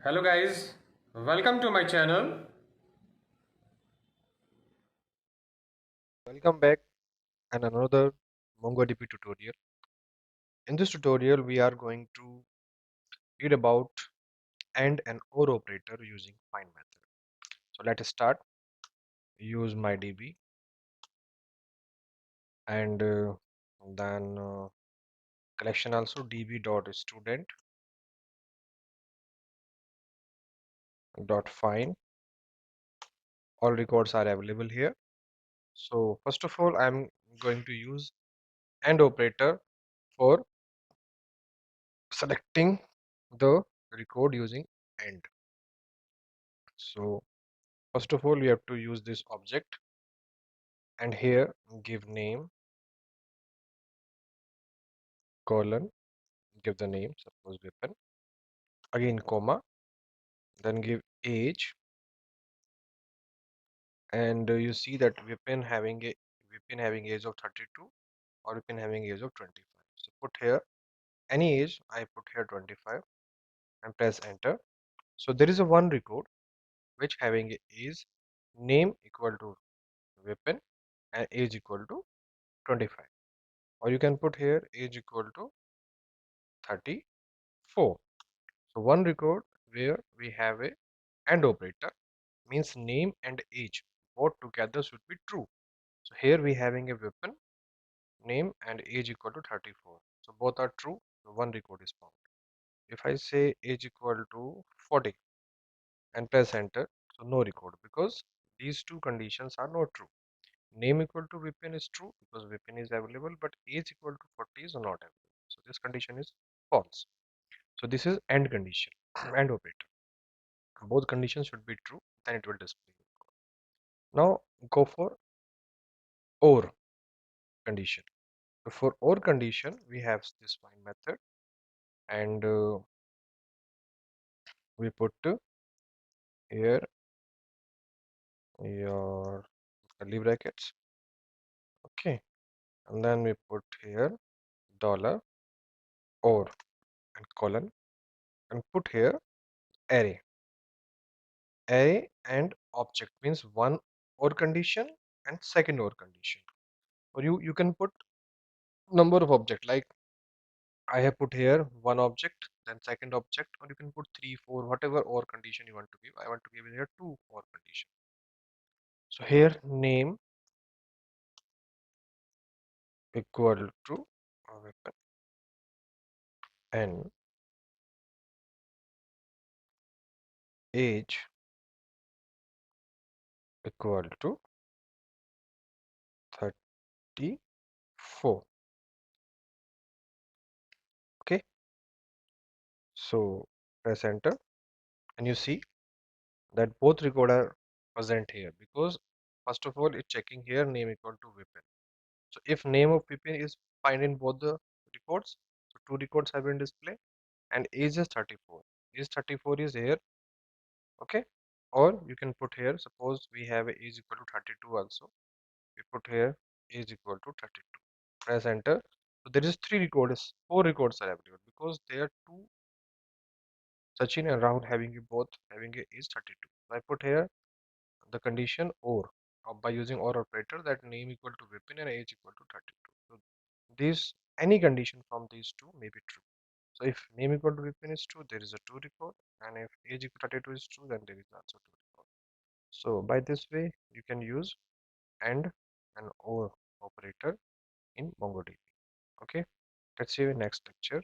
Hello guys, welcome to my channel. Welcome back and another MongoDB tutorial. In this tutorial, we are going to read about AND and OR operator using find method. So let us start. Use my DB and then collection also db.student.find. All records are available here. So first of all, I'm going to use AND operator for selecting the record using AND. So first of all, we have to use this object and here give name colon, give the name, suppose Vipin, again comma, then give age, and you see that Vipin having age of 32 or Vipin having age of 25. So put here any age, I put here 25 and press enter. So there is a one record which having a is name equal to Vipin and age equal to 25, or you can put here age equal to 34. So one record where we have a AND operator means name and age both together should be true. So here we having a weapon name and age equal to 34. So both are true. So one record is found. If I say age equal to 40 and press enter, so no record because these two conditions are not true. Name equal to weapon is true because weapon is available, but age equal to 40 is not available. So this condition is false. So this is AND condition, AND operator. Both conditions should be true, then it will display. Now go for OR condition. So for OR condition, we have this find method, and we put here your curly brackets, okay, and then we put here dollar OR and colon, and put here array. Array and object means one OR condition and second OR condition. Or you can put number of object, like I have put here one object, then second object, or you can put three, four, whatever OR condition you want to give. I want to give here two OR condition. So here name equal to weapon and age equal to 34. Okay, so press enter and you see that both record are present here because first of all it's checking here name equal to weapon. So if name of weapon is find in both the records, so two records have been displayed, and age is 34. Age 34 is here, okay, or you can put here, suppose we have a age equal to 32 also, we put here age equal to 32. Press enter. So there is three records, four records are available because there are two Sachin and Rahul having a both having a age 32. So I put here the condition or by using or operator that name equal to Vipin and age equal to 32. So this any condition from these two may be true. So if name equal to Vipin is true, there is a two record, and if age equal to 32 is true, then there is also two record. So by this way, you can use AND and OR operator in MongoDB. Okay, let's see you in next lecture.